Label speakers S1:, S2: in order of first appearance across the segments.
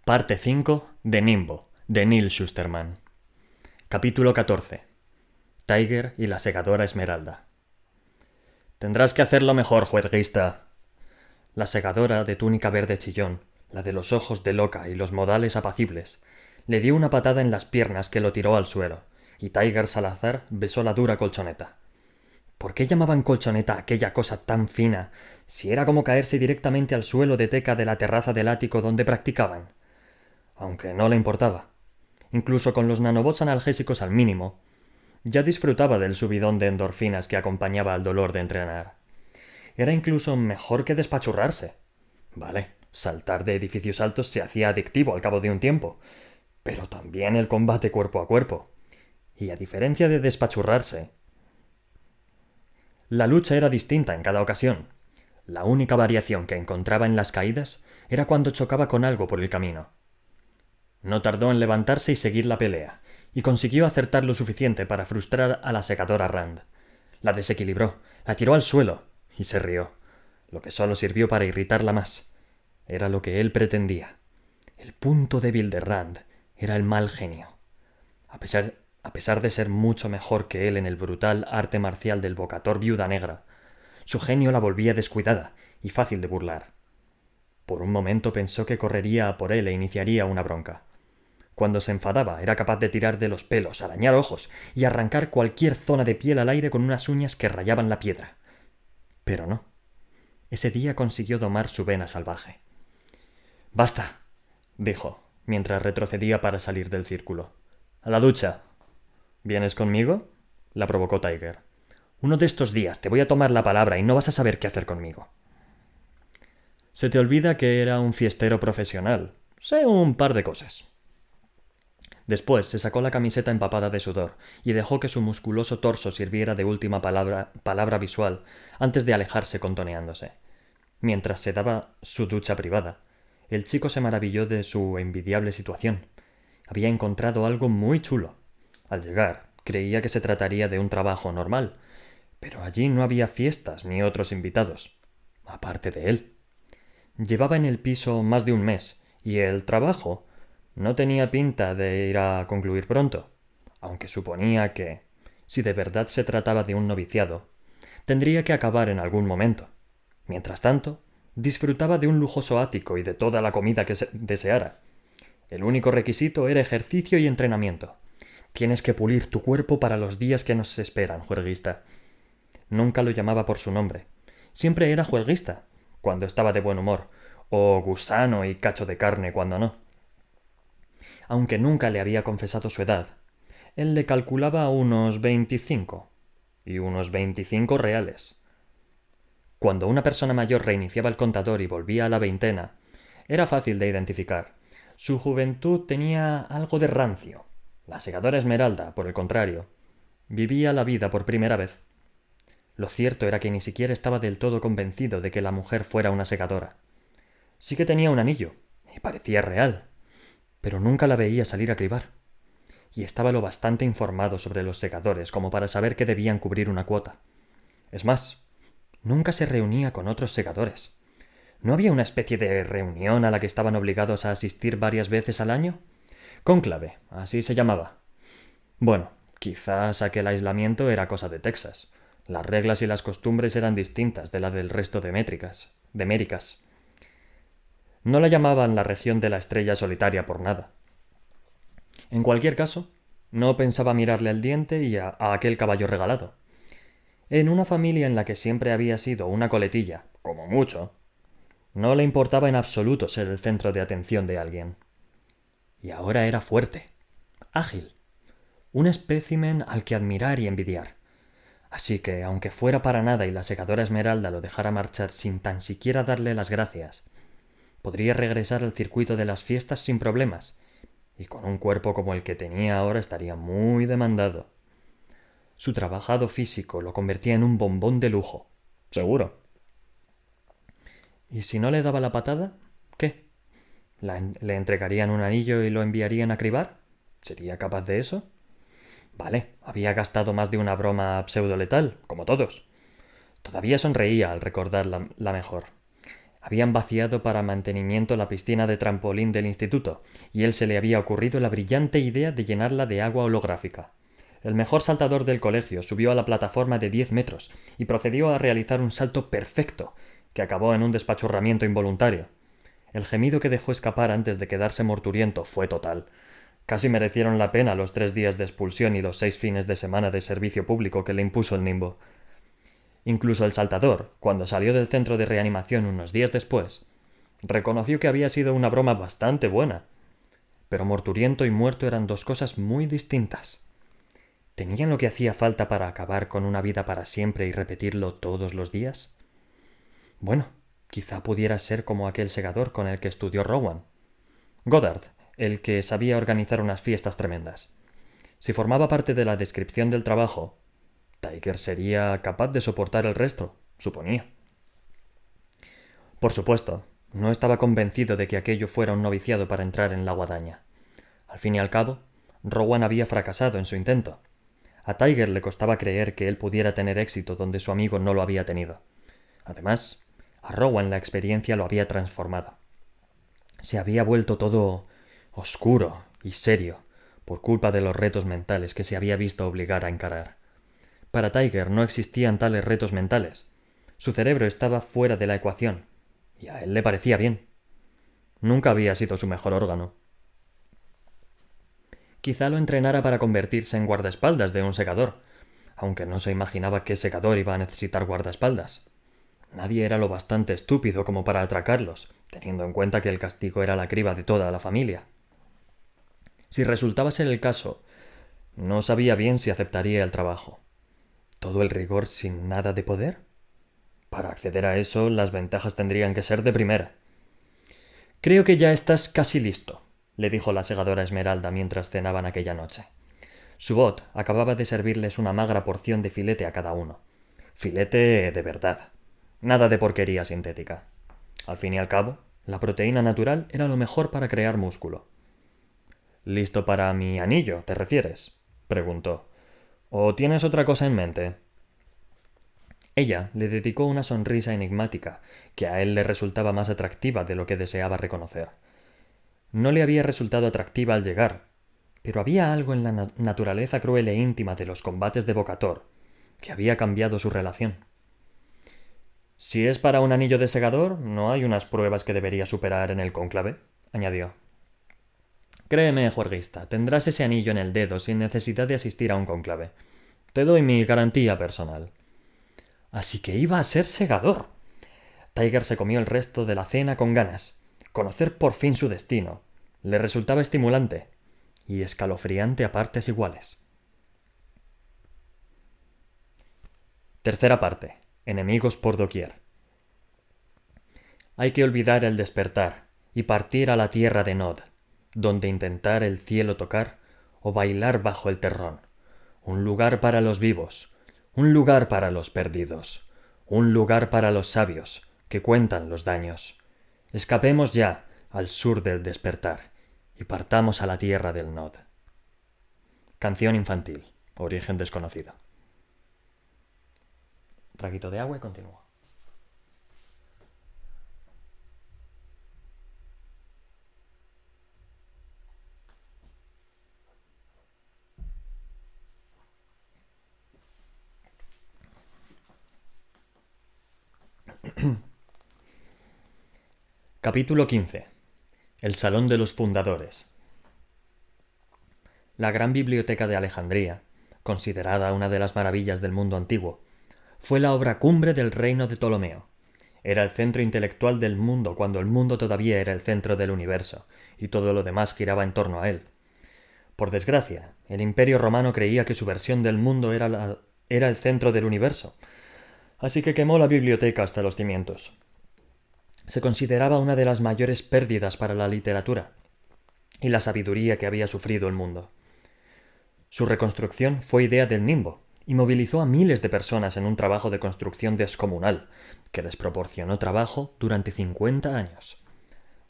S1: Parte 5 de Nimbo, de Neil Shusterman. Capítulo 14. Tiger y la segadora Esmeralda. Tendrás que hacerlo mejor, juerguista. La segadora, de túnica verde chillón, la de los ojos de loca y los modales apacibles, le dio una patada en las piernas que lo tiró al suelo, y Tiger Salazar besó la dura colchoneta. ¿Por qué llamaban colchoneta aquella cosa tan fina, si era como caerse directamente al suelo de teca de la terraza del ático donde practicaban? Aunque no le importaba. Incluso con los nanobots analgésicos al mínimo, ya disfrutaba del subidón de endorfinas que acompañaba al dolor de entrenar. Era incluso mejor que despachurrarse. Vale, saltar de edificios altos se hacía adictivo al cabo de un tiempo, pero también el combate cuerpo a cuerpo. Y a diferencia de despachurrarse, la lucha era distinta en cada ocasión. La única variación que encontraba en las caídas era cuando chocaba con algo por el camino. No tardó en levantarse y seguir la pelea, y consiguió acertar lo suficiente para frustrar a la segadora Rand. La desequilibró, la tiró al suelo, y se rió, lo que solo sirvió para irritarla más. Era lo que él pretendía. El punto débil de Rand era el mal genio. A pesar de ser mucho mejor que él en el brutal arte marcial del bocator viuda negra, su genio la volvía descuidada y fácil de burlar. Por un momento pensó que correría a por él e iniciaría una bronca. Cuando se enfadaba era capaz de tirar de los pelos, arañar ojos y arrancar cualquier zona de piel al aire con unas uñas que rayaban la piedra. Pero no. Ese día consiguió domar su vena salvaje. «Basta», dijo, mientras retrocedía para salir del círculo. «A la ducha». «¿Vienes conmigo?», la provocó Tiger. «Uno de estos días te voy a tomar la palabra y no vas a saber qué hacer conmigo». «Se te olvida que era un fiestero profesional. Sé un par de cosas». Después se sacó la camiseta empapada de sudor y dejó que su musculoso torso sirviera de última palabra visual antes de alejarse contoneándose. Mientras se daba su ducha privada, el chico se maravilló de su envidiable situación. Había encontrado algo muy chulo. Al llegar, creía que se trataría de un trabajo normal, pero allí no había fiestas ni otros invitados, aparte de él. Llevaba en el piso más de un mes, y el trabajo no tenía pinta de ir a concluir pronto, aunque suponía que, si de verdad se trataba de un noviciado, tendría que acabar en algún momento. Mientras tanto, disfrutaba de un lujoso ático y de toda la comida que deseara. El único requisito era ejercicio y entrenamiento. Tienes que pulir tu cuerpo para los días que nos esperan, juerguista. Nunca lo llamaba por su nombre. Siempre era juerguista, cuando estaba de buen humor, o gusano y cacho de carne cuando no. Aunque nunca le había confesado su edad, él le calculaba unos 25, y unos 25 reales. Cuando una persona mayor reiniciaba el contador y volvía a la veintena, era fácil de identificar. Su juventud tenía algo de rancio. La segadora Esmeralda, por el contrario, vivía la vida por primera vez. Lo cierto era que ni siquiera estaba del todo convencido de que la mujer fuera una segadora. Sí que tenía un anillo, y parecía real, pero nunca la veía salir a cribar. Y estaba lo bastante informado sobre los segadores como para saber que debían cubrir una cuota. Es más, nunca se reunía con otros segadores. ¿No había una especie de reunión a la que estaban obligados a asistir varias veces al año? Cónclave, así se llamaba. Bueno, quizás aquel aislamiento era cosa de Texas. Las reglas y las costumbres eran distintas de la del resto de Méricas. No la llamaban la región de la estrella solitaria por nada. En cualquier caso, no pensaba mirarle al diente y a aquel caballo regalado. En una familia en la que siempre había sido una coletilla, como mucho, no le importaba en absoluto ser el centro de atención de alguien. Y ahora era fuerte, ágil, un espécimen al que admirar y envidiar. Así que, aunque fuera para nada y la segadora Esmeralda lo dejara marchar sin tan siquiera darle las gracias, podría regresar al circuito de las fiestas sin problemas, y con un cuerpo como el que tenía ahora estaría muy demandado. Su trabajado físico lo convertía en un bombón de lujo, seguro. ¿Y si no le daba la patada? ¿Qué? ¿Le entregarían un anillo y lo enviarían a cribar? ¿Sería capaz de eso? Vale, había gastado más de una broma pseudo-letal, como todos. Todavía sonreía al recordar la mejor. Habían vaciado para mantenimiento la piscina de trampolín del instituto, y él se le había ocurrido la brillante idea de llenarla de agua holográfica. El mejor saltador del colegio subió a la plataforma de 10 metros y procedió a realizar un salto perfecto, que acabó en un despachurramiento involuntario. El gemido que dejó escapar antes de quedarse morturiento fue total. Casi merecieron la pena los 3 días de expulsión y los 6 fines de semana de servicio público que le impuso el Nimbo. Incluso el saltador, cuando salió del centro de reanimación unos días después, reconoció que había sido una broma bastante buena. Pero morturiento y muerto eran dos cosas muy distintas. ¿Tenían lo que hacía falta para acabar con una vida para siempre y repetirlo todos los días? Bueno, quizá pudiera ser como aquel segador con el que estudió Rowan. Goddard, el que sabía organizar unas fiestas tremendas. Si formaba parte de la descripción del trabajo, Tiger sería capaz de soportar el resto, suponía. Por supuesto, no estaba convencido de que aquello fuera un noviciado para entrar en la guadaña. Al fin y al cabo, Rowan había fracasado en su intento. A Tiger le costaba creer que él pudiera tener éxito donde su amigo no lo había tenido. Además, a Rowan la experiencia lo había transformado. Se había vuelto todo oscuro y serio por culpa de los retos mentales que se había visto obligar a encarar. Para Tiger no existían tales retos mentales. Su cerebro estaba fuera de la ecuación, y a él le parecía bien. Nunca había sido su mejor órgano. Quizá lo entrenara para convertirse en guardaespaldas de un segador, aunque no se imaginaba qué segador iba a necesitar guardaespaldas. Nadie era lo bastante estúpido como para atracarlos, teniendo en cuenta que el castigo era la criba de toda la familia. Si resultaba ser el caso, no sabía bien si aceptaría el trabajo. ¿Todo el rigor sin nada de poder? Para acceder a eso, las ventajas tendrían que ser de primera. Creo que ya estás casi listo, le dijo la segadora Esmeralda mientras cenaban aquella noche. Su bot acababa de servirles una magra porción de filete a cada uno. Filete de verdad. Nada de porquería sintética. Al fin y al cabo, la proteína natural era lo mejor para crear músculo. ¿Listo para mi anillo, te refieres?, preguntó. ¿O tienes otra cosa en mente? Ella le dedicó una sonrisa enigmática, que a él le resultaba más atractiva de lo que deseaba reconocer. No le había resultado atractiva al llegar, pero había algo en la naturaleza cruel e íntima de los combates de Bocator que había cambiado su relación. Si es para un anillo de segador, ¿no hay unas pruebas que debería superar en el cónclave?, añadió. Créeme, juerguista, tendrás ese anillo en el dedo sin necesidad de asistir a un cónclave. Te doy mi garantía personal. Así que iba a ser segador. Tiger se comió el resto de la cena con ganas. Conocer por fin su destino le resultaba estimulante y escalofriante a partes iguales. Tercera parte. Enemigos por doquier. Hay que olvidar el despertar y partir a la tierra de Nod, donde intentar el cielo tocar o bailar bajo el terrón. Un lugar para los vivos, un lugar para los perdidos, un lugar para los sabios que cuentan los daños. Escapemos ya al sur del despertar y partamos a la tierra del Nod. Canción infantil, origen desconocido. Traguito de agua y continúo. Capítulo 15. El Salón de los Fundadores. La gran biblioteca de Alejandría, considerada una de las maravillas del mundo antiguo, fue la obra cumbre del reino de Ptolomeo. Era el centro intelectual del mundo cuando el mundo todavía era el centro del universo, y todo lo demás giraba en torno a él. Por desgracia, el Imperio romano creía que su versión del mundo era el centro del universo, así que quemó la biblioteca hasta los cimientos. Se consideraba una de las mayores pérdidas para la literatura y la sabiduría que había sufrido el mundo. Su reconstrucción fue idea del Nimbo y movilizó a miles de personas en un trabajo de construcción descomunal que les proporcionó trabajo durante 50 años.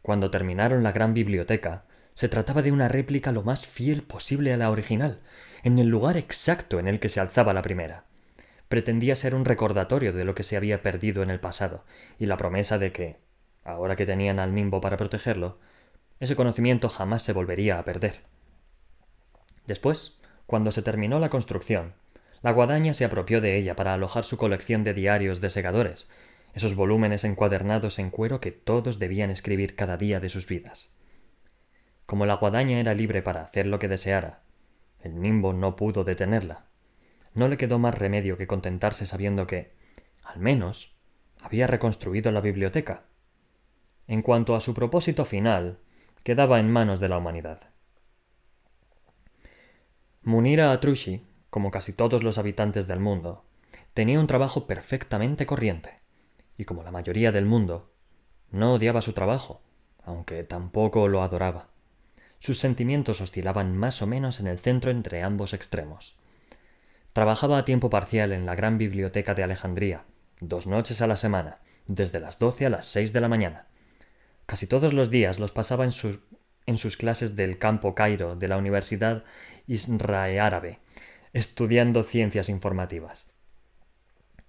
S1: Cuando terminaron la gran biblioteca, se trataba de una réplica lo más fiel posible a la original, en el lugar exacto en el que se alzaba la primera. Pretendía ser un recordatorio de lo que se había perdido en el pasado y la promesa de que, Ahora que tenían al nimbo para protegerlo, ese conocimiento jamás se volvería a perder. Después, cuando se terminó la construcción, la guadaña se apropió de ella para alojar su colección de diarios de segadores, esos volúmenes encuadernados en cuero que todos debían escribir cada día de sus vidas. Como la guadaña era libre para hacer lo que deseara, el nimbo no pudo detenerla. No le quedó más remedio que contentarse sabiendo que, al menos, había reconstruido la biblioteca. En cuanto a su propósito final, quedaba en manos de la humanidad. Munira Atrushi, como casi todos los habitantes del mundo, tenía un trabajo perfectamente corriente, y como la mayoría del mundo, no odiaba su trabajo, aunque tampoco lo adoraba. Sus sentimientos oscilaban más o menos en el centro entre ambos extremos. Trabajaba a tiempo parcial en la gran biblioteca de Alejandría, 2 noches a la semana, desde las 12 a las 6 de la mañana. Casi todos los días los pasaba en sus clases del Campo Cairo de la Universidad Israe-Árabe, estudiando ciencias informativas.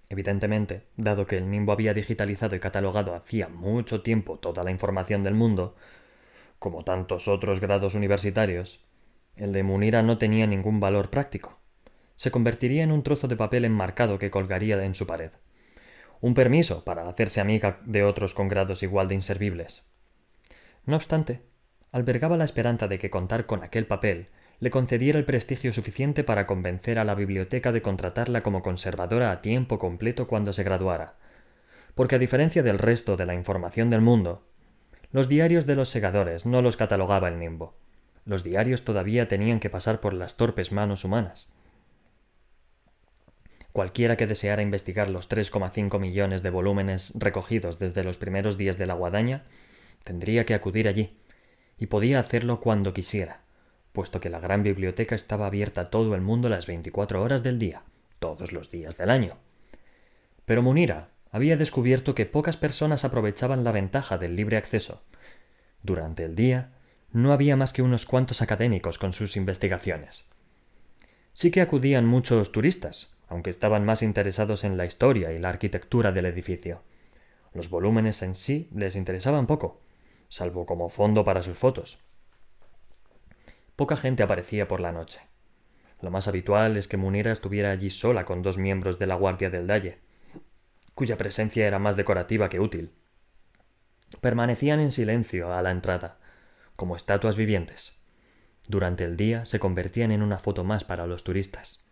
S1: Evidentemente, dado que el Nimbo había digitalizado y catalogado hacía mucho tiempo toda la información del mundo, como tantos otros grados universitarios, el de Munira no tenía ningún valor práctico. Se convertiría en un trozo de papel enmarcado que colgaría en su pared. Un permiso para hacerse amiga de otros con grados igual de inservibles. No obstante, albergaba la esperanza de que contar con aquel papel le concediera el prestigio suficiente para convencer a la biblioteca de contratarla como conservadora a tiempo completo cuando se graduara. Porque a diferencia del resto de la información del mundo, los diarios de los segadores no los catalogaba el Nimbo. Los diarios todavía tenían que pasar por las torpes manos humanas. Cualquiera que deseara investigar los 3,5 millones de volúmenes recogidos desde los primeros días de la guadaña tendría que acudir allí, y podía hacerlo cuando quisiera, puesto que la gran biblioteca estaba abierta a todo el mundo las 24 horas del día, todos los días del año. Pero Munira había descubierto que pocas personas aprovechaban la ventaja del libre acceso. Durante el día no había más que unos cuantos académicos con sus investigaciones. Sí que acudían muchos turistas, aunque estaban más interesados en la historia y la arquitectura del edificio. Los volúmenes en sí les interesaban poco, salvo como fondo para sus fotos. Poca gente aparecía por la noche. Lo más habitual es que Munira estuviera allí sola con 2 miembros de la Guardia del Dalle, cuya presencia era más decorativa que útil. Permanecían en silencio a la entrada, como estatuas vivientes. Durante el día se convertían en una foto más para los turistas.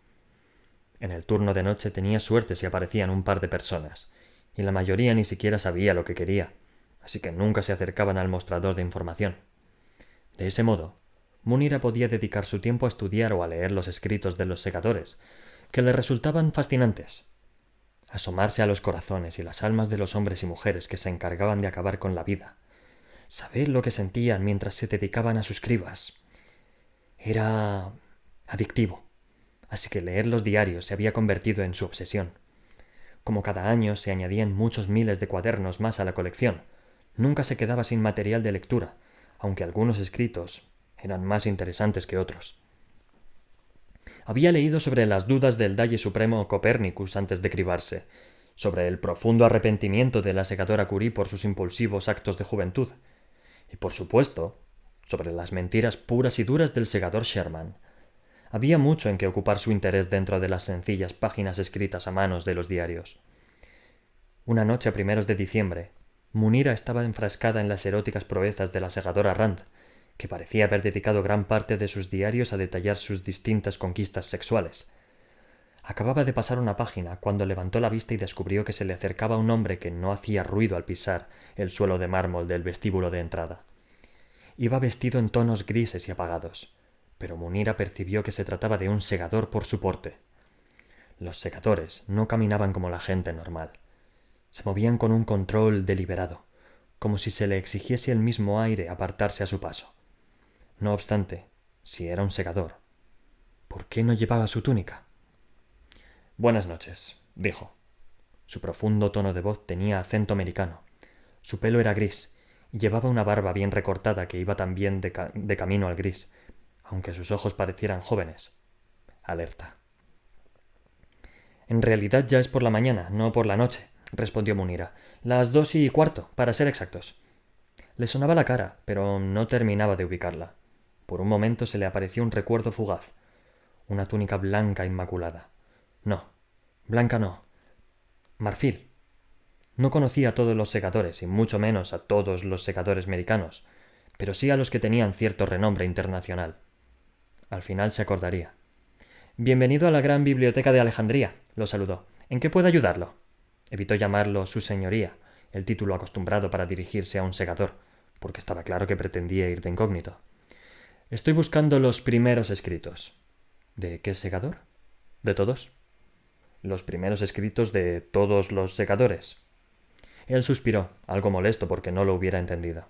S1: En el turno de noche tenía suerte si aparecían un par de personas, y la mayoría ni siquiera sabía lo que quería, así que nunca se acercaban al mostrador de información. De ese modo, Munira podía dedicar su tiempo a estudiar o a leer los escritos de los segadores, que le resultaban fascinantes. Asomarse a los corazones y las almas de los hombres y mujeres que se encargaban de acabar con la vida. Saber lo que sentían mientras se dedicaban a sus cribas. Era adictivo, así que leer los diarios se había convertido en su obsesión. Como cada año se añadían muchos miles de cuadernos más a la colección, nunca se quedaba sin material de lectura, aunque algunos escritos eran más interesantes que otros. Había leído sobre las dudas del Dalle Supremo Copérnicus antes de cribarse, sobre el profundo arrepentimiento de la segadora Curie por sus impulsivos actos de juventud, y por supuesto, sobre las mentiras puras y duras del segador Sherman. Había mucho en que ocupar su interés dentro de las sencillas páginas escritas a manos de los diarios. Una noche a primeros de diciembre, Munira estaba enfrascada en las eróticas proezas de la segadora Rand, que parecía haber dedicado gran parte de sus diarios a detallar sus distintas conquistas sexuales. Acababa de pasar una página cuando levantó la vista y descubrió que se le acercaba un hombre que no hacía ruido al pisar el suelo de mármol del vestíbulo de entrada. Iba vestido en tonos grises y apagados, pero Munira percibió que se trataba de un segador por su porte. Los segadores no caminaban como la gente normal. Se movían con un control deliberado, como si se le exigiese el mismo aire apartarse a su paso. No obstante, si era un segador, ¿por qué no llevaba su túnica? «Buenas noches», dijo. Su profundo tono de voz tenía acento americano. Su pelo era gris, y llevaba una barba bien recortada que iba también de camino al gris, aunque sus ojos parecieran jóvenes. Alerta. «En realidad ya es por la mañana, no por la noche», respondió Munira. Las 2:15, para ser exactos. Le sonaba la cara, pero no terminaba de ubicarla. Por un momento se le apareció un recuerdo fugaz. Una túnica blanca inmaculada. No, blanca no. Marfil. No conocía a todos los segadores, y mucho menos a todos los segadores americanos, pero sí a los que tenían cierto renombre internacional. Al final se acordaría. Bienvenido a la gran biblioteca de Alejandría, lo saludó. ¿En qué puedo ayudarlo? Evitó llamarlo su señoría, el título acostumbrado para dirigirse a un segador, porque estaba claro que pretendía ir de incógnito. Estoy buscando los primeros escritos. ¿De qué segador? ¿De todos? Los primeros escritos de todos los segadores. Él suspiró, algo molesto porque no lo hubiera entendido.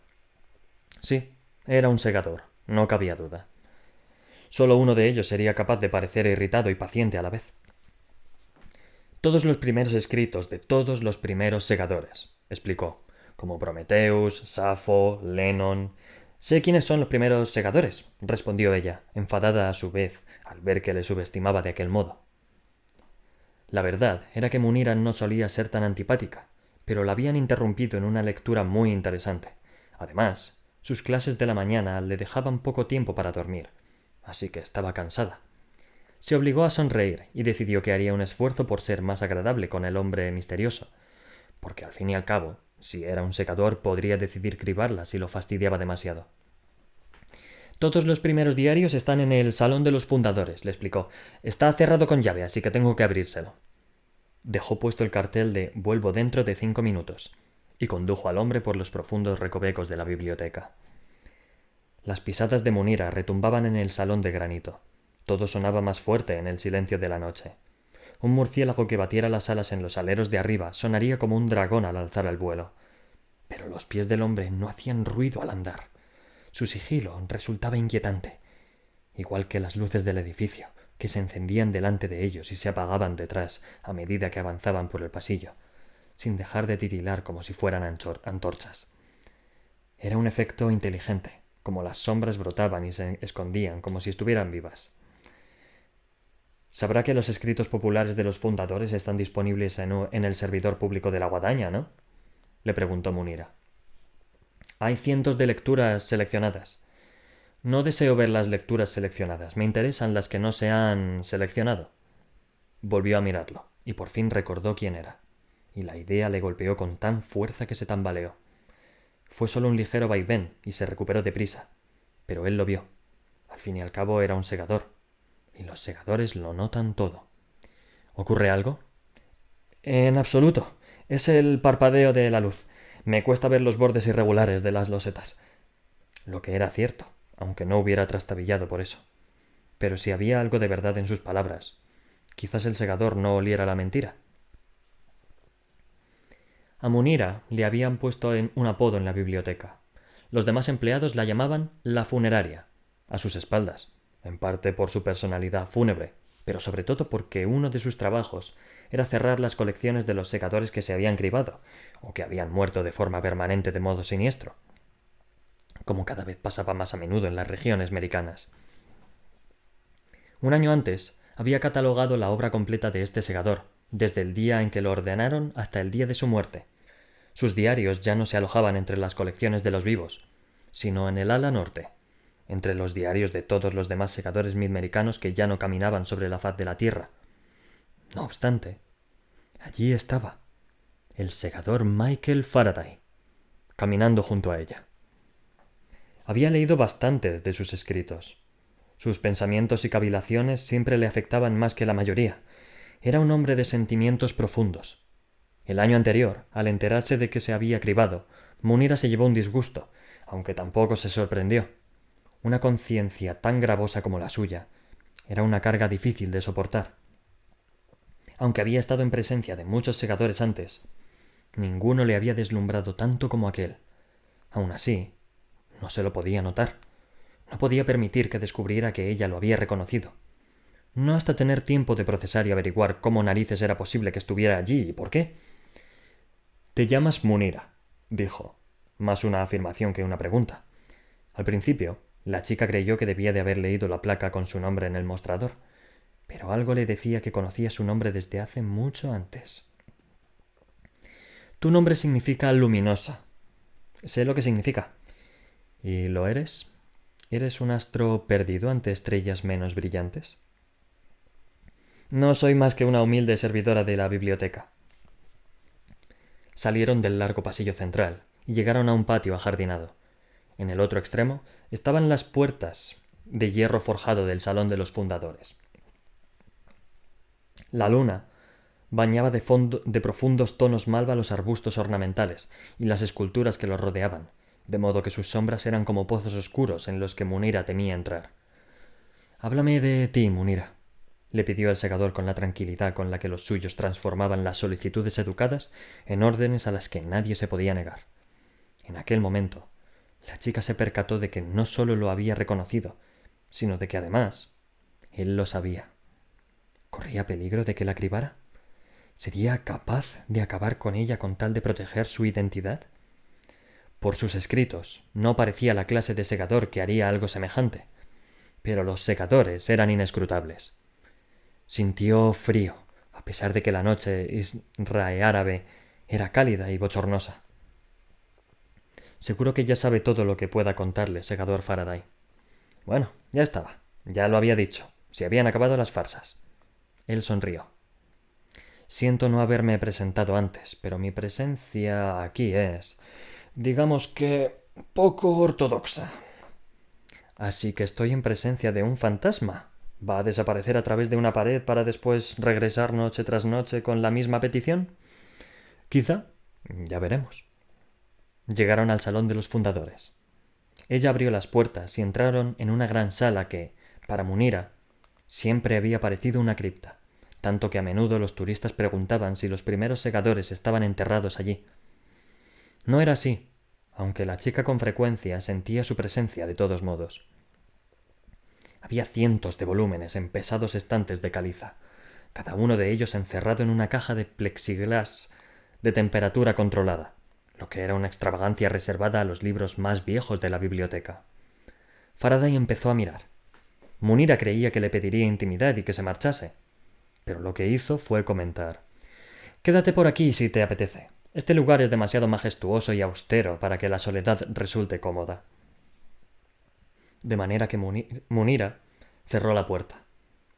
S1: Sí, era un segador, no cabía duda. Solo uno de ellos sería capaz de parecer irritado y paciente a la vez. Todos los primeros escritos de todos los primeros segadores, explicó, como Prometheus, Safo, Lennon. Sé quiénes son los primeros segadores, respondió ella, enfadada a su vez al ver que le subestimaba de aquel modo. La verdad era que Munira no solía ser tan antipática, pero la habían interrumpido en una lectura muy interesante. Además, sus clases de la mañana le dejaban poco tiempo para dormir, así que estaba cansada. Se obligó a sonreír y decidió que haría un esfuerzo por ser más agradable con el hombre misterioso, porque al fin y al cabo, si era un secador, podría decidir cribarla si lo fastidiaba demasiado. Todos los primeros diarios están en el salón de los fundadores, le explicó. Está cerrado con llave, así que tengo que abrírselo. Dejó puesto el cartel de «Vuelvo dentro de 5 minutos» y condujo al hombre por los profundos recovecos de la biblioteca. Las pisadas de Munira retumbaban en el salón de granito. Todo sonaba más fuerte en el silencio de la noche. Un murciélago que batiera las alas en los aleros de arriba sonaría como un dragón al alzar el vuelo. Pero los pies del hombre no hacían ruido al andar. Su sigilo resultaba inquietante, igual que las luces del edificio, que se encendían delante de ellos y se apagaban detrás a medida que avanzaban por el pasillo, sin dejar de titilar como si fueran antorchas. Era un efecto inteligente, como las sombras brotaban y se escondían como si estuvieran vivas. Sabrá que los escritos populares de los fundadores están disponibles en el servidor público de la Guadaña, ¿no? Le preguntó Munira. Hay cientos de lecturas seleccionadas. No deseo ver las lecturas seleccionadas, me interesan las que no se han seleccionado. Volvió a mirarlo, y por fin recordó quién era, y la idea le golpeó con tan fuerza que se tambaleó. Fue solo un ligero vaivén y se recuperó deprisa, pero él lo vio. Al fin y al cabo era un segador, y los segadores lo notan todo. ¿Ocurre algo? En absoluto. Es el parpadeo de la luz. Me cuesta ver los bordes irregulares de las losetas. Lo que era cierto, aunque no hubiera trastabillado por eso. Pero si había algo de verdad en sus palabras, quizás el segador no oliera la mentira. A Munira le habían puesto un apodo en la biblioteca. Los demás empleados la llamaban la funeraria, a sus espaldas, en parte por su personalidad fúnebre, pero sobre todo porque uno de sus trabajos era cerrar las colecciones de los segadores que se habían cribado, o que habían muerto de forma permanente de modo siniestro, como cada vez pasaba más a menudo en las regiones americanas. Un año antes había catalogado la obra completa de este segador, desde el día en que lo ordenaron hasta el día de su muerte. Sus diarios ya no se alojaban entre las colecciones de los vivos, sino en el ala norte, entre los diarios de todos los demás segadores midamericanos que ya no caminaban sobre la faz de la tierra. No obstante, allí estaba, el segador Michael Faraday, caminando junto a ella. Había leído bastante de sus escritos. Sus pensamientos y cavilaciones siempre le afectaban más que la mayoría. Era un hombre de sentimientos profundos. El año anterior, al enterarse de que se había cribado, Munira se llevó un disgusto, aunque tampoco se sorprendió. Una conciencia tan gravosa como la suya era una carga difícil de soportar. Aunque había estado en presencia de muchos segadores antes, ninguno le había deslumbrado tanto como aquel. Aun así, no se lo podía notar. No podía permitir que descubriera que ella lo había reconocido. No hasta tener tiempo de procesar y averiguar cómo narices era posible que estuviera allí y por qué. «Te llamas Munira», dijo, más una afirmación que una pregunta. Al principio, la chica creyó que debía de haber leído la placa con su nombre en el mostrador, pero algo le decía que conocía su nombre desde hace mucho antes. Tu nombre significa luminosa. Sé lo que significa. ¿Y lo eres? ¿Eres un astro perdido ante estrellas menos brillantes? No soy más que una humilde servidora de la biblioteca. Salieron del largo pasillo central y llegaron a un patio ajardinado. En el otro extremo estaban las puertas de hierro forjado del salón de los fundadores. La luna bañaba de profundos tonos malva los arbustos ornamentales y las esculturas que los rodeaban, de modo que sus sombras eran como pozos oscuros en los que Munira temía entrar. «Háblame de ti, Munira», le pidió el segador con la tranquilidad con la que los suyos transformaban las solicitudes educadas en órdenes a las que nadie se podía negar. En aquel momento, la chica se percató de que no solo lo había reconocido, sino de que además él lo sabía. ¿Corría peligro de que la cribara? ¿Sería capaz de acabar con ella con tal de proteger su identidad? Por sus escritos, no parecía la clase de segador que haría algo semejante, pero los segadores eran inescrutables. Sintió frío, a pesar de que la noche israe-árabe era cálida y bochornosa. Seguro que ya sabe todo lo que pueda contarle, segador Faraday. Bueno, ya estaba. Ya lo había dicho. Se habían acabado las farsas. Él sonrió. Siento no haberme presentado antes, pero mi presencia aquí es, digamos que, poco ortodoxa. Así que estoy en presencia de un fantasma. ¿Va a desaparecer a través de una pared para después regresar noche tras noche con la misma petición? Quizá. Ya veremos. Llegaron al salón de los fundadores. Ella abrió las puertas y entraron en una gran sala que, para Munira, siempre había parecido una cripta, tanto que a menudo los turistas preguntaban si los primeros segadores estaban enterrados allí. No era así, aunque la chica con frecuencia sentía su presencia de todos modos. Había cientos de volúmenes en pesados estantes de caliza, cada uno de ellos encerrado en una caja de plexiglas de temperatura controlada, lo que era una extravagancia reservada a los libros más viejos de la biblioteca. Faraday empezó a mirar. Munira creía que le pediría intimidad y que se marchase, pero lo que hizo fue comentar: «Quédate por aquí si te apetece. Este lugar es demasiado majestuoso y austero para que la soledad resulte cómoda». De manera que Munira cerró la puerta,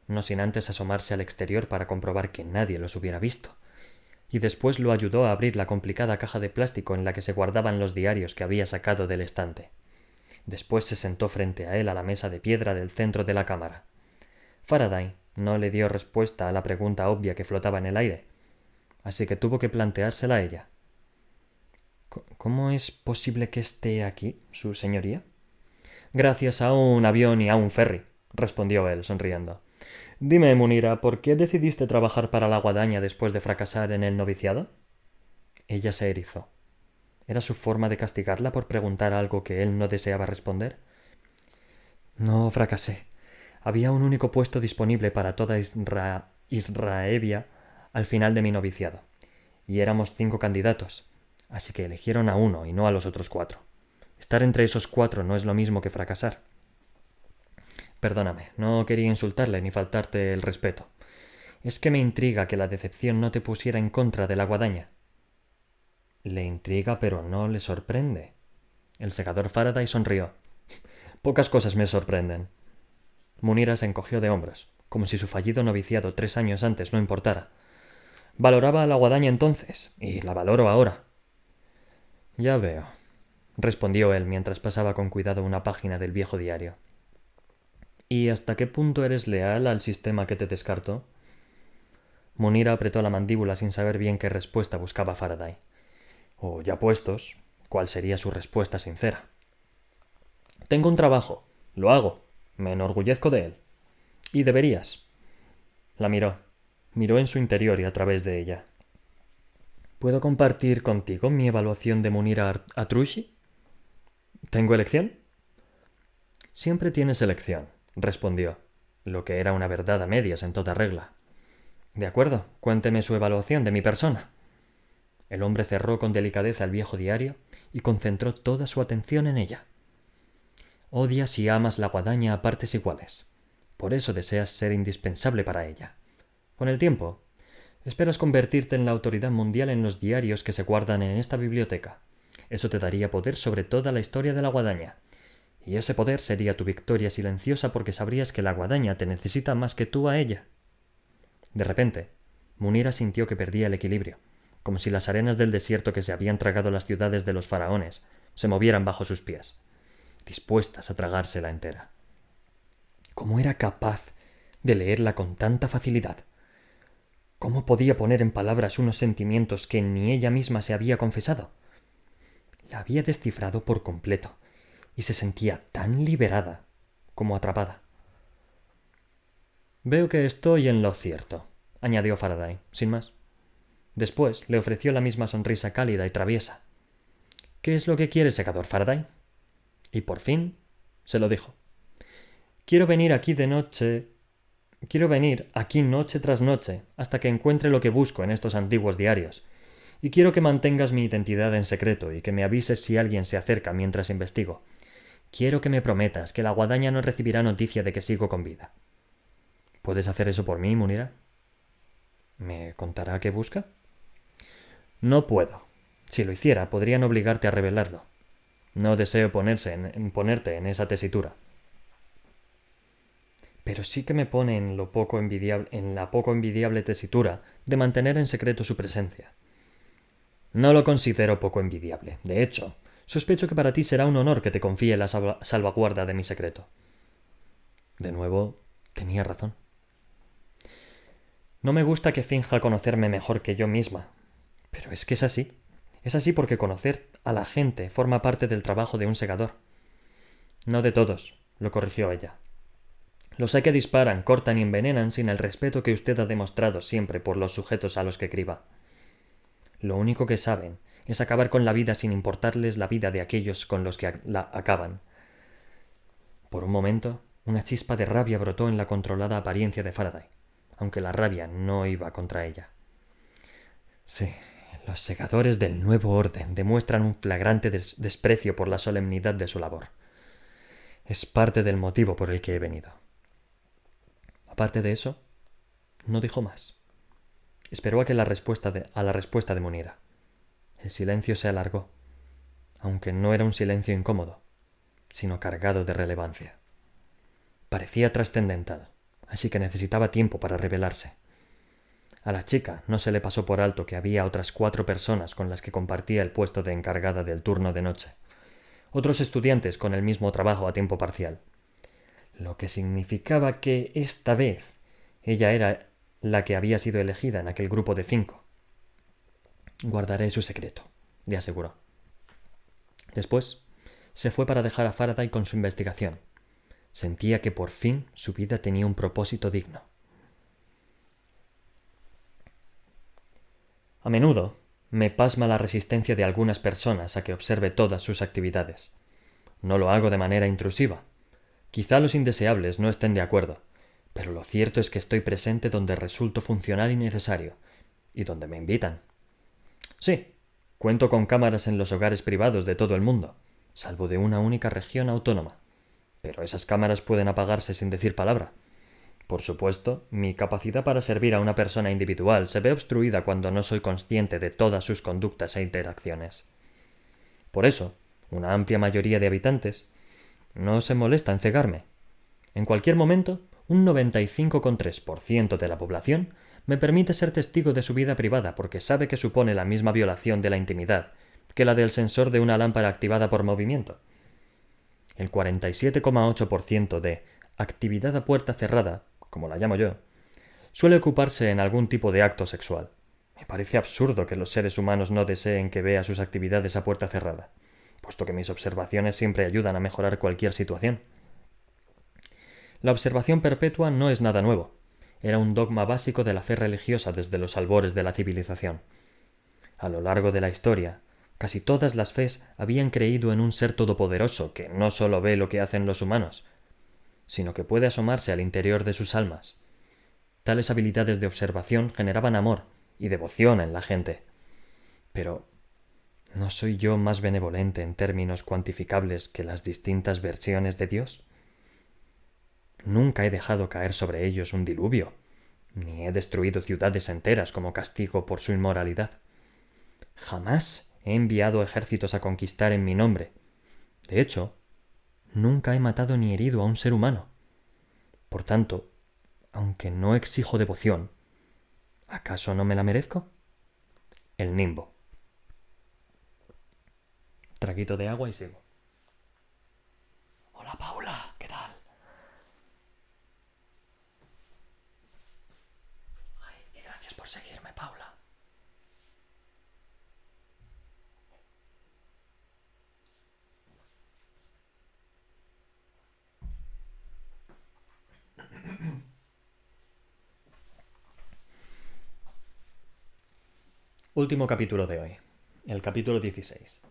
S1: no sin antes asomarse al exterior para comprobar que nadie los hubiera visto, y después lo ayudó a abrir la complicada caja de plástico en la que se guardaban los diarios que había sacado del estante. Después se sentó frente a él a la mesa de piedra del centro de la cámara. Faraday no le dio respuesta a la pregunta obvia que flotaba en el aire, así que tuvo que planteársela ella. «¿Cómo es posible que esté aquí, su señoría?» «Gracias a un avión y a un ferry», respondió él, sonriendo. «Dime, Munira, ¿por qué decidiste trabajar para la guadaña después de fracasar en el noviciado?» Ella se erizó. ¿Era su forma de castigarla por preguntar algo que él no deseaba responder? «No fracasé. Había un único puesto disponible para toda Israevia al final de mi noviciado, y éramos 5 candidatos, así que eligieron a uno y no a los otros 4. Estar entre esos 4 no es lo mismo que fracasar». «Perdóname, no quería insultarle ni faltarte el respeto. Es que me intriga que la decepción no te pusiera en contra de la guadaña». «Le intriga, pero no le sorprende». El segador Faraday sonrió. «Pocas cosas me sorprenden». Munira se encogió de hombros, como si su fallido noviciado 3 años antes no importara. «Valoraba a la guadaña entonces, y la valoro ahora». «Ya veo», respondió él mientras pasaba con cuidado una página del viejo diario. «¿Y hasta qué punto eres leal al sistema que te descartó?» Munira apretó la mandíbula sin saber bien qué respuesta buscaba Faraday. O, ya puestos, ¿cuál sería su respuesta sincera? «Tengo un trabajo. Lo hago. Me enorgullezco de él. Y deberías». La miró. Miró en su interior y a través de ella. «¿Puedo compartir contigo mi evaluación de Munira Atrushi?» «¿Tengo elección?» «Siempre tienes elección», respondió, lo que era una verdad a medias en toda regla. «De acuerdo, cuénteme su evaluación de mi persona». El hombre cerró con delicadeza el viejo diario y concentró toda su atención en ella. «Odias y amas la guadaña a partes iguales. Por eso deseas ser indispensable para ella. Con el tiempo, Esperas convertirte en la autoridad mundial en los diarios que se guardan en esta biblioteca. Eso te daría poder sobre toda la historia de la guadaña. Y ese poder sería tu victoria silenciosa porque sabrías que la guadaña te necesita más que tú a ella. De repente, Munira sintió que perdía el equilibrio, como si las arenas del desierto que se habían tragado las ciudades de los faraones se movieran bajo sus pies, dispuestas a tragársela entera. ¿Cómo era capaz de leerla con tanta facilidad? ¿Cómo podía poner en palabras unos sentimientos que ni ella misma se había confesado? La había descifrado por completo, y se sentía tan liberada como atrapada. Veo que estoy en lo cierto, añadió Faraday, sin más. Después le ofreció la misma sonrisa cálida y traviesa. ¿Qué es lo que quiere, segador Faraday? Y por fin se lo dijo. Quiero venir aquí noche tras noche hasta que encuentre lo que busco en estos antiguos diarios. Y quiero que mantengas mi identidad en secreto y que me avises si alguien se acerca mientras investigo. Quiero que me prometas que la guadaña no recibirá noticia de que sigo con vida. ¿Puedes hacer eso por mí, Munira? ¿Me contará qué busca? No puedo. Si lo hiciera, podrían obligarte a revelarlo. No deseo ponerte en esa tesitura. Pero sí que me pone en la poco envidiable tesitura de mantener en secreto su presencia. No lo considero poco envidiable. De hecho, sospecho que para ti será un honor que te confíe la salvaguarda de mi secreto. De nuevo, tenía razón. No me gusta que finja conocerme mejor que yo misma. Pero es que es así. Es así porque conocer a la gente forma parte del trabajo de un segador. No de todos, lo corrigió ella. Los hay que disparan, cortan y envenenan sin el respeto que usted ha demostrado siempre por los sujetos a los que criba. Lo único que saben es acabar con la vida sin importarles la vida de aquellos con los que la acaban. Por un momento, una chispa de rabia brotó en la controlada apariencia de Faraday, aunque la rabia no iba contra ella. Sí, los segadores del nuevo orden demuestran un flagrante desprecio por la solemnidad de su labor. Es parte del motivo por el que he venido. Aparte de eso, no dijo más. Esperó a la respuesta de Munira. El silencio se alargó, aunque no era un silencio incómodo, sino cargado de relevancia. Parecía trascendental, así que necesitaba tiempo para revelarse. A la chica no se le pasó por alto que había otras 4 personas con las que compartía el puesto de encargada del turno de noche. Otros estudiantes con el mismo trabajo a tiempo parcial. Lo que significaba que esta vez ella era la que había sido elegida en aquel grupo de 5. Guardaré su secreto, le aseguró. Después se fue para dejar a Faraday con su investigación. Sentía que por fin su vida tenía un propósito digno. A menudo me pasma la resistencia de algunas personas a que observe todas sus actividades. No lo hago de manera intrusiva. Quizá los indeseables no estén de acuerdo, pero lo cierto es que estoy presente donde resulto funcional y necesario, y donde me invitan. Sí, cuento con cámaras en los hogares privados de todo el mundo, salvo de una única región autónoma. Pero esas cámaras pueden apagarse sin decir palabra. Por supuesto, mi capacidad para servir a una persona individual se ve obstruida cuando no soy consciente de todas sus conductas e interacciones. Por eso, una amplia mayoría de habitantes no se molesta en cegarme. En cualquier momento, un 95,3% de la población me permite ser testigo de su vida privada porque sabe que supone la misma violación de la intimidad que la del sensor de una lámpara activada por movimiento. El 47,8% de actividad a puerta cerrada, como la llamo yo, suele ocuparse en algún tipo de acto sexual. Me parece absurdo que los seres humanos no deseen que vea sus actividades a puerta cerrada, puesto que mis observaciones siempre ayudan a mejorar cualquier situación. La observación perpetua no es nada nuevo. Era un dogma básico de la fe religiosa desde los albores de la civilización. A lo largo de la historia, casi todas las fes habían creído en un ser todopoderoso que no solo ve lo que hacen los humanos, sino que puede asomarse al interior de sus almas. Tales habilidades de observación generaban amor y devoción en la gente. Pero, ¿no soy yo más benevolente en términos cuantificables que las distintas versiones de Dios? Nunca he dejado caer sobre ellos un diluvio, ni he destruido ciudades enteras como castigo por su inmoralidad. Jamás he enviado ejércitos a conquistar en mi nombre. De hecho, nunca he matado ni herido a un ser humano. Por tanto, aunque no exijo devoción, ¿acaso no me la merezco? El nimbo. Traguito de agua y sigo. Hola, Paula, ¿qué tal? Ay, y gracias por seguirme, Paula. Último capítulo de hoy. El capítulo 16.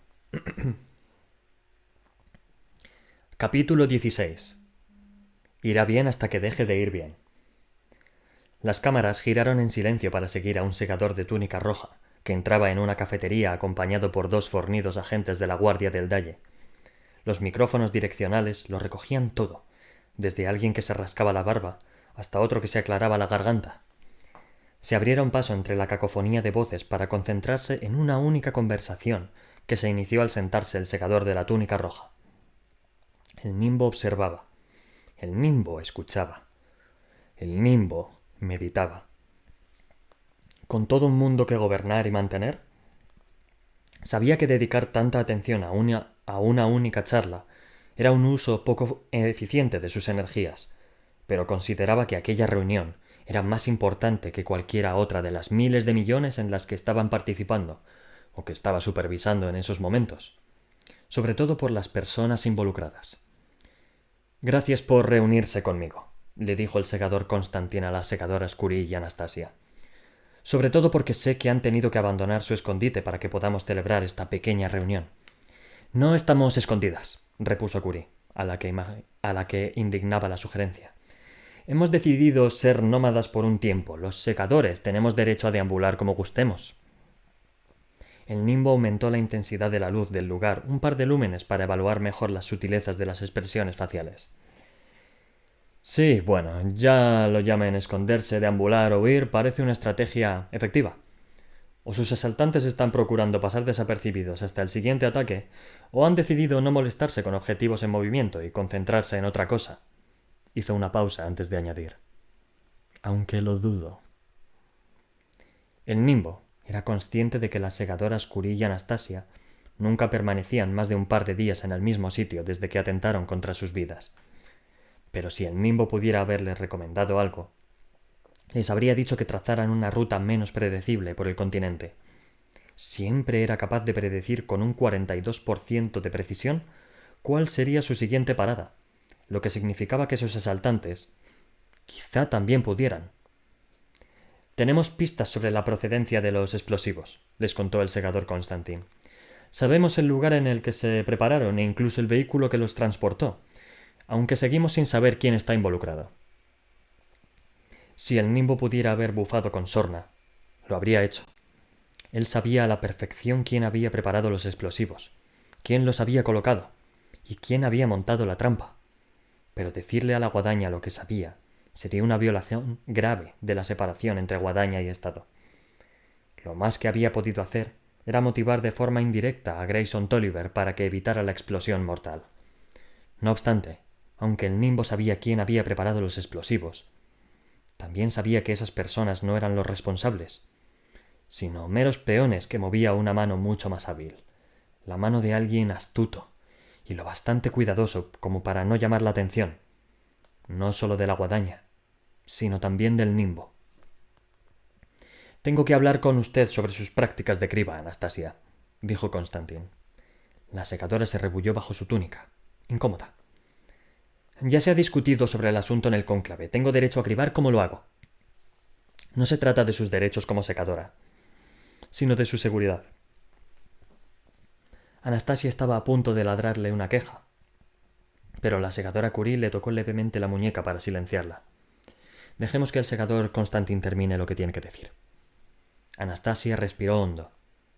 S1: Capítulo 16. Irá bien hasta que deje de ir bien. Las cámaras giraron en silencio para seguir a un segador de túnica roja, que entraba en una cafetería acompañado por 2 fornidos agentes de la Guardia del Dalle. Los micrófonos direccionales lo recogían todo, desde alguien que se rascaba la barba hasta otro que se aclaraba la garganta. Se abrieron paso entre la cacofonía de voces para concentrarse en una única conversación que se inició al sentarse el segador de la túnica roja. El nimbo observaba. El nimbo escuchaba. El nimbo meditaba. Con todo un mundo que gobernar y mantener, sabía que dedicar tanta atención a una única charla era un uso poco eficiente de sus energías, pero consideraba que aquella reunión era más importante que cualquiera otra de las miles de millones en las que estaban participando o que estaba supervisando en esos momentos, sobre todo por las personas involucradas. Gracias por reunirse conmigo, le dijo el segador Constantin a las segadoras Curie y Anastasia. Sobre todo porque sé que han tenido que abandonar su escondite para que podamos celebrar esta pequeña reunión. No estamos escondidas, repuso Curie, a la que indignaba la sugerencia. Hemos decidido ser nómadas por un tiempo. Los segadores tenemos derecho a deambular como gustemos. El nimbo aumentó la intensidad de la luz del lugar un par de lúmenes para evaluar mejor las sutilezas de las expresiones faciales. Sí, bueno, ya lo llamen esconderse, deambular o huir, parece una estrategia efectiva. O sus asaltantes están procurando pasar desapercibidos hasta el siguiente ataque, o han decidido no molestarse con objetivos en movimiento y concentrarse en otra cosa. Hizo una pausa antes de añadir. Aunque lo dudo. El nimbo era consciente de que las segadoras Curie y Anastasia nunca permanecían más de un par de días en el mismo sitio desde que atentaron contra sus vidas. Pero si el nimbo pudiera haberles recomendado algo, les habría dicho que trazaran una ruta menos predecible por el continente. Siempre era capaz de predecir con un 42% de precisión cuál sería su siguiente parada, lo que significaba que sus asaltantes quizá también pudieran. Tenemos pistas sobre la procedencia de los explosivos, les contó el segador Constantin. Sabemos el lugar en el que se prepararon e incluso el vehículo que los transportó, aunque seguimos sin saber quién está involucrado. Si el nimbo pudiera haber bufado con sorna, lo habría hecho. Él sabía a la perfección quién había preparado los explosivos, quién los había colocado y quién había montado la trampa. Pero decirle a la guadaña lo que sabía sería una violación grave de la separación entre guadaña y Estado. Lo más que había podido hacer era motivar de forma indirecta a Grayson Tolliver para que evitara la explosión mortal. No obstante, aunque el nimbo sabía quién había preparado los explosivos, también sabía que esas personas no eran los responsables, sino meros peones que movía una mano mucho más hábil, la mano de alguien astuto y lo bastante cuidadoso como para no llamar la atención, no solo de la guadaña, sino también del nimbo. Tengo que hablar con usted sobre sus prácticas de criba, Anastasia, dijo Constantin. La secadora se rebulló bajo su túnica, incómoda. Ya se ha discutido sobre el asunto en el cónclave. Tengo derecho a cribar como lo hago. No se trata de sus derechos como secadora, sino de su seguridad. Anastasia estaba a punto de ladrarle una queja, pero la segadora Curie le tocó levemente la muñeca para silenciarla. Dejemos que el segador Constantin termine lo que tiene que decir. Anastasia respiró hondo.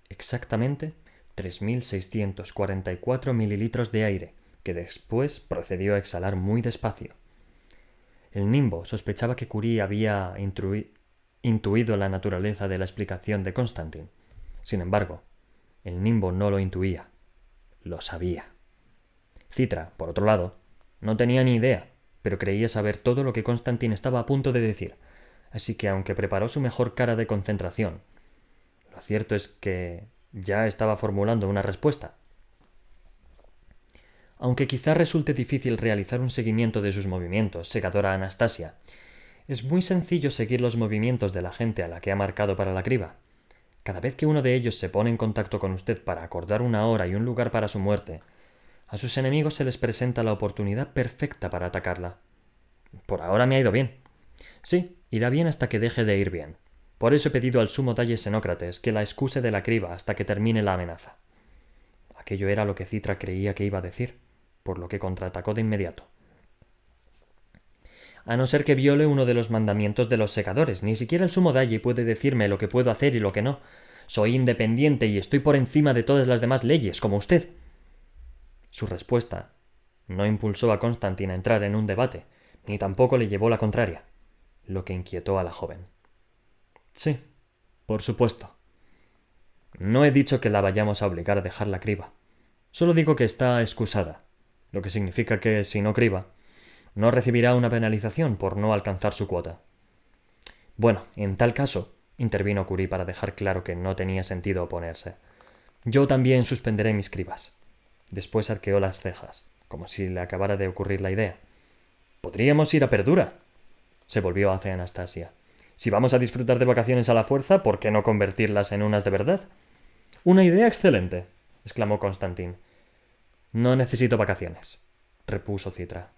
S1: Exactamente 3.644 mililitros de aire, que después procedió a exhalar muy despacio. El nimbo sospechaba que Curie había intuido la naturaleza de la explicación de Constantin. Sin embargo, el nimbo no lo intuía, lo sabía. Citra, por otro lado, no tenía ni idea, pero creía saber todo lo que Constantin estaba a punto de decir, así que aunque preparó su mejor cara de concentración, lo cierto es que ya estaba formulando una respuesta. Aunque quizá resulte difícil realizar un seguimiento de sus movimientos, segadora Anastasia, es muy sencillo seguir los movimientos de la gente a la que ha marcado para la criba. Cada vez que uno de ellos se pone en contacto con usted para acordar una hora y un lugar para su muerte, a sus enemigos se les presenta la oportunidad perfecta para atacarla. Por ahora me ha ido bien. Sí, irá bien hasta que deje de ir bien. Por eso he pedido al sumo talle Xenócrates que la excuse de la criba hasta que termine la amenaza. Aquello era lo que Citra creía que iba a decir, por lo que contraatacó de inmediato. A no ser que viole uno de los mandamientos de los segadores, ni siquiera el sumo dalle puede decirme lo que puedo hacer y lo que no. Soy independiente y estoy por encima de todas las demás leyes, como usted. Su respuesta no impulsó a Constantin a entrar en un debate, ni tampoco le llevó la contraria, lo que inquietó a la joven. Sí, por supuesto. No he dicho que la vayamos a obligar a dejar la criba. Solo digo que está excusada, lo que significa que, si no criba, no recibirá una penalización por no alcanzar su cuota. Bueno, en tal caso, intervino Curie para dejar claro que no tenía sentido oponerse, yo también suspenderé mis cribas. Después arqueó las cejas, como si le acabara de ocurrir la idea. Podríamos ir a Perdura. Se volvió hacia Anastasia. Si vamos a disfrutar de vacaciones a la fuerza, ¿por qué no convertirlas en unas de verdad? Una idea excelente, exclamó Constantin. No necesito vacaciones, repuso Citra.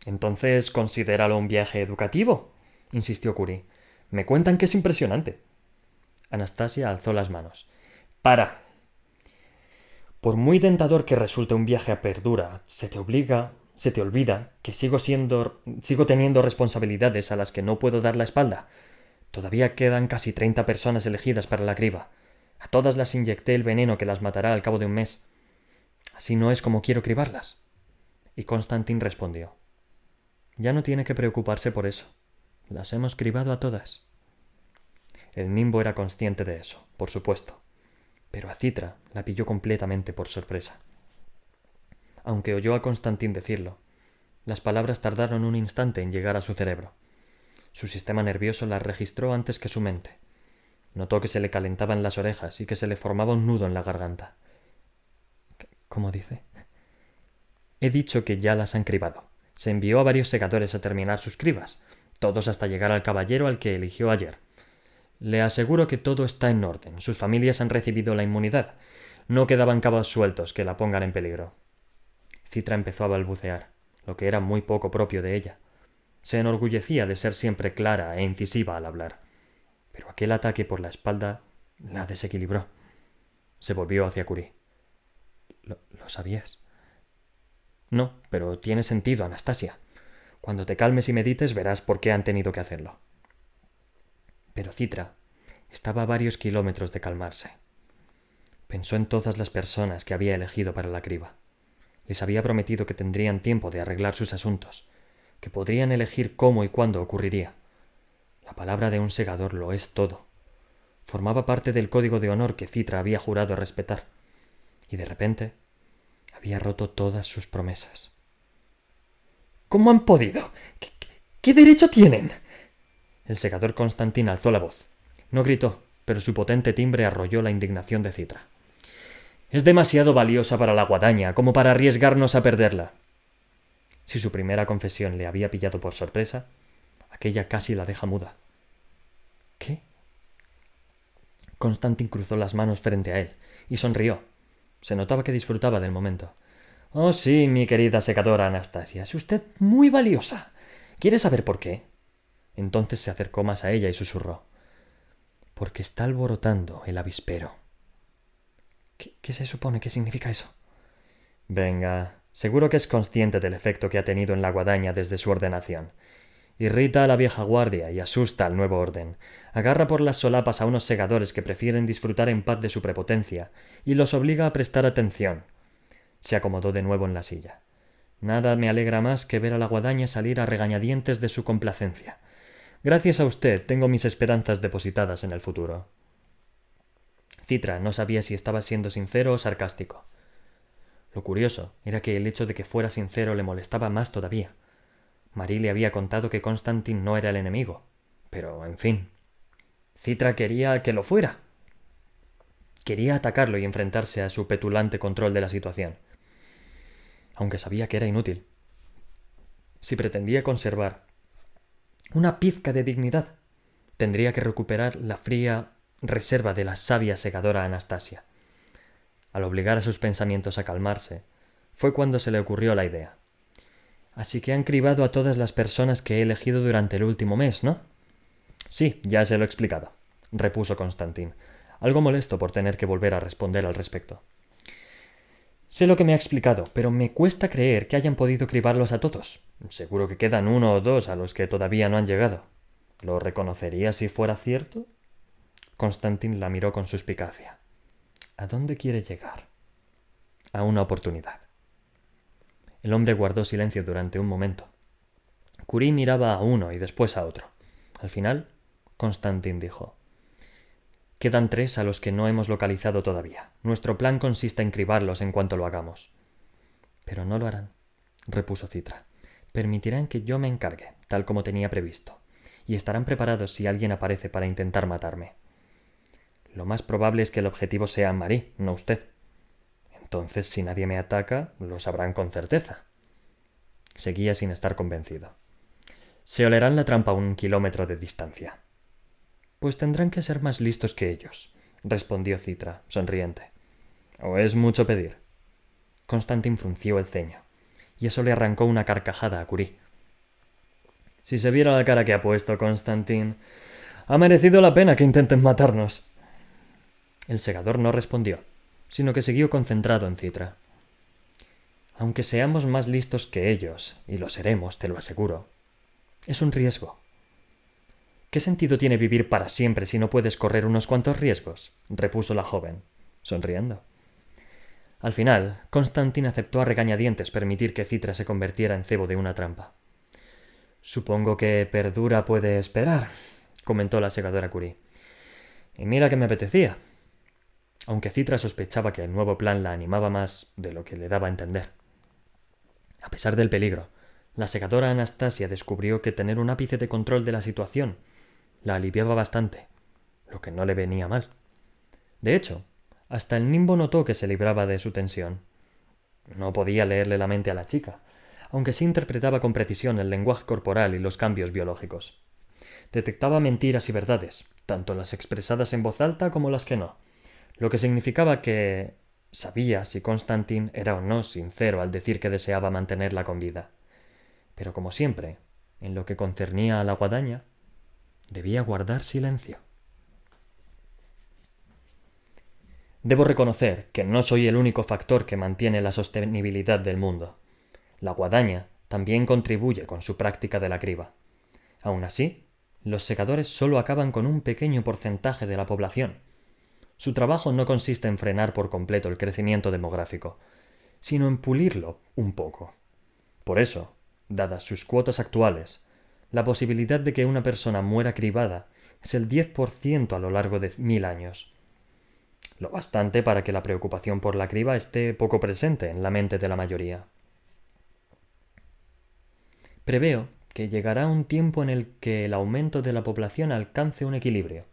S1: Entonces, considéralo un viaje educativo, insistió Curie. Me cuentan que es impresionante. Anastasia alzó las manos. Para. Por muy tentador que resulte un viaje a Perdura, se te olvida que sigo teniendo responsabilidades a las que no puedo dar la espalda. Todavía quedan casi 30 personas elegidas para la criba. A todas las inyecté el veneno que las matará al cabo de un mes. Así no es como quiero cribarlas. Y Constantin respondió. Ya no tiene que preocuparse por eso. Las hemos cribado a todas. El nimbo era consciente de eso, por supuesto, pero a Citra la pilló completamente por sorpresa. Aunque oyó a Constantin decirlo, las palabras tardaron un instante en llegar a su cerebro. Su sistema nervioso las registró antes que su mente. Notó que se le calentaban las orejas y que se le formaba un nudo en la garganta. ¿Cómo dice? He dicho que ya las han cribado. Se envió a varios segadores a terminar sus cribas, todos hasta llegar al caballero al que eligió ayer. Le aseguro que todo está en orden. Sus familias han recibido la inmunidad. No quedaban cabos sueltos que la pongan en peligro. Citra empezó a balbucear, lo que era muy poco propio de ella. Se enorgullecía de ser siempre clara e incisiva al hablar. Pero aquel ataque por la espalda la desequilibró. Se volvió hacia Curie. ¿Lo sabías? No, pero tiene sentido, Anastasia. Cuando te calmes y medites verás por qué han tenido que hacerlo. Pero Citra estaba a varios kilómetros de calmarse. Pensó en todas las personas que había elegido para la criba. Les había prometido que tendrían tiempo de arreglar sus asuntos, que podrían elegir cómo y cuándo ocurriría. La palabra de un segador lo es todo. Formaba parte del código de honor que Citra había jurado respetar. Y de repente había roto todas sus promesas. ¿Cómo han podido? ¿Qué derecho tienen? El segador Constantin alzó la voz. No gritó, pero su potente timbre arrolló la indignación de Citra. Es demasiado valiosa para la guadaña como para arriesgarnos a perderla. Si su primera confesión le había pillado por sorpresa, aquella casi la deja muda. ¿Qué? Constantin cruzó las manos frente a él y sonrió. Se notaba que disfrutaba del momento. Oh, sí, mi querida secadora Anastasia, es usted muy valiosa. ¿Quiere saber por qué? Entonces se acercó más a ella y susurró. Porque está alborotando el avispero. ¿Qué se supone que significa eso? Venga, seguro que es consciente del efecto que ha tenido en la guadaña desde su ordenación. Irrita a la vieja guardia y asusta al nuevo orden. Agarra por las solapas a unos segadores que prefieren disfrutar en paz de su prepotencia y los obliga a prestar atención. Se acomodó de nuevo en la silla. Nada me alegra más que ver a la guadaña salir a regañadientes de su complacencia. Gracias a usted tengo mis esperanzas depositadas en el futuro. Citra no sabía si estaba siendo sincero o sarcástico. Lo curioso era que el hecho de que fuera sincero le molestaba más todavía. Marie le había contado que Constantin no era el enemigo, pero, en fin, Citra quería que lo fuera. Quería atacarlo y enfrentarse a su petulante control de la situación, aunque sabía que era inútil. Si pretendía conservar una pizca de dignidad, tendría que recuperar la fría reserva de la sabia segadora Anastasia. Al obligar a sus pensamientos a calmarse, fue cuando se le ocurrió la idea. Así que han cribado a todas las personas que he elegido durante el último mes, ¿no? Sí, ya se lo he explicado, repuso Constantin, algo molesto por tener que volver a responder al respecto. Sé lo que me ha explicado, pero me cuesta creer que hayan podido cribarlos a todos. Seguro que quedan 1 o 2 a los que todavía no han llegado. ¿Lo reconocería si fuera cierto? Constantin la miró con suspicacia. ¿A dónde quiere llegar? A una oportunidad. El hombre guardó silencio durante un momento. Curie miraba a uno y después a otro. Al final, Constantin dijo: Quedan 3 a los que no hemos localizado todavía. Nuestro plan consiste en cribarlos en cuanto lo hagamos. Pero no lo harán, repuso Citra. Permitirán que yo me encargue, tal como tenía previsto, y estarán preparados si alguien aparece para intentar matarme. Lo más probable es que el objetivo sea Marie, no usted. Entonces, si nadie me ataca, lo sabrán con certeza. Seguía sin estar convencido. Se olerán la trampa a 1 kilómetro de distancia. Pues tendrán que ser más listos que ellos, respondió Citra, sonriente. ¿O es mucho pedir? Constantin frunció el ceño, y eso le arrancó una carcajada a Curie. Si se viera la cara que ha puesto Constantin, ha merecido la pena que intenten matarnos. El segador no respondió, sino que siguió concentrado en Citra. Aunque seamos más listos que ellos, y lo seremos, te lo aseguro, es un riesgo. ¿Qué sentido tiene vivir para siempre si no puedes correr unos cuantos riesgos? Repuso la joven, sonriendo. Al final, Constantin aceptó a regañadientes permitir que Citra se convirtiera en cebo de una trampa. Supongo que Perdura puede esperar, comentó la segadora Curie. Y mira que me apetecía. Aunque Citra sospechaba que el nuevo plan la animaba más de lo que le daba a entender. A pesar del peligro, la segadora Anastasia descubrió que tener un ápice de control de la situación la aliviaba bastante, lo que no le venía mal. De hecho, hasta el nimbo notó que se libraba de su tensión. No podía leerle la mente a la chica, aunque sí interpretaba con precisión el lenguaje corporal y los cambios biológicos. Detectaba mentiras y verdades, tanto las expresadas en voz alta como las que no, lo que significaba que sabía si Constantin era o no sincero al decir que deseaba mantenerla con vida. Pero como siempre, en lo que concernía a la guadaña, debía guardar silencio. Debo reconocer que no soy el único factor que mantiene la sostenibilidad del mundo. La guadaña también contribuye con su práctica de la criba. Aun así, los segadores solo acaban con un pequeño porcentaje de la población. Su trabajo no consiste en frenar por completo el crecimiento demográfico, sino en pulirlo un poco. Por eso, dadas sus cuotas actuales, la posibilidad de que una persona muera cribada es el 10% a lo largo de 1000 años. Lo bastante para que la preocupación por la criba esté poco presente en la mente de la mayoría. Preveo que llegará un tiempo en el que el aumento de la población alcance un equilibrio.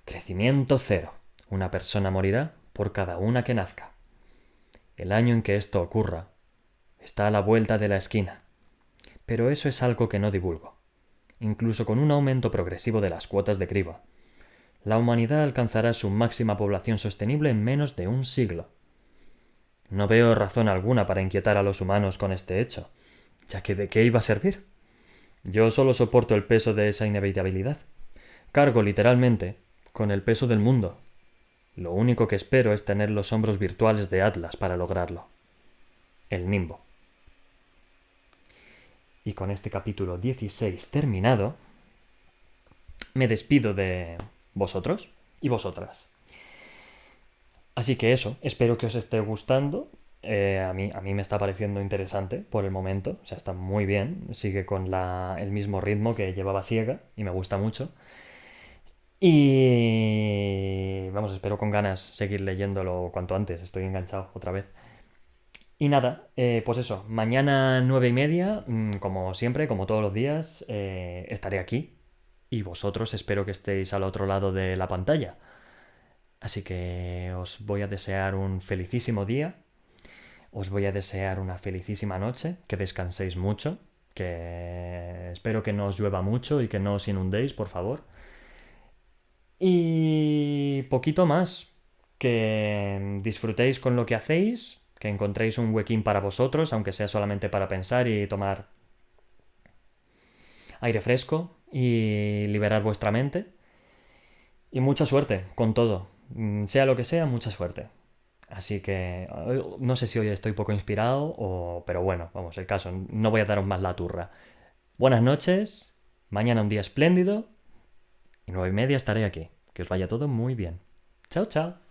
S1: Crecimiento cero. Una persona morirá por cada una que nazca. El año en que esto ocurra está a la vuelta de la esquina. Pero eso es algo que no divulgo. Incluso con un aumento progresivo de las cuotas de criba, la humanidad alcanzará su máxima población sostenible en menos de 1 siglo. No veo razón alguna para inquietar a los humanos con este hecho, ya que ¿de qué iba a servir? Yo solo soporto el peso de esa inevitabilidad. Cargo literalmente con el peso del mundo. Lo único que espero es tener los hombros virtuales de Atlas para lograrlo. El nimbo. Y con este capítulo 16 terminado, me despido de vosotros y vosotras. Así que eso, espero que os esté gustando. A mí me está pareciendo interesante por el momento, o sea, está muy bien, sigue con el mismo ritmo que llevaba Siega y me gusta mucho. Y vamos, espero con ganas seguir leyéndolo cuanto antes, estoy enganchado otra vez. Y nada, pues eso, mañana 9:30, como siempre, como todos los días, estaré aquí y vosotros espero que estéis al otro lado de la pantalla. Así que os voy a desear un felicísimo día, os voy a desear una felicísima noche, que descanséis mucho, que espero que no os llueva mucho y que no os inundéis, por favor. Y poquito más, que disfrutéis con lo que hacéis, que encontréis un huequín para vosotros, aunque sea solamente para pensar y tomar aire fresco y liberar vuestra mente. Y mucha suerte con todo. Sea lo que sea, mucha suerte. Así que no sé si hoy estoy poco inspirado pero bueno, vamos, el caso, no voy a daros más la turra. Buenas noches, mañana un día espléndido y 9:30 estaré aquí. Que os vaya todo muy bien. Chao, chao.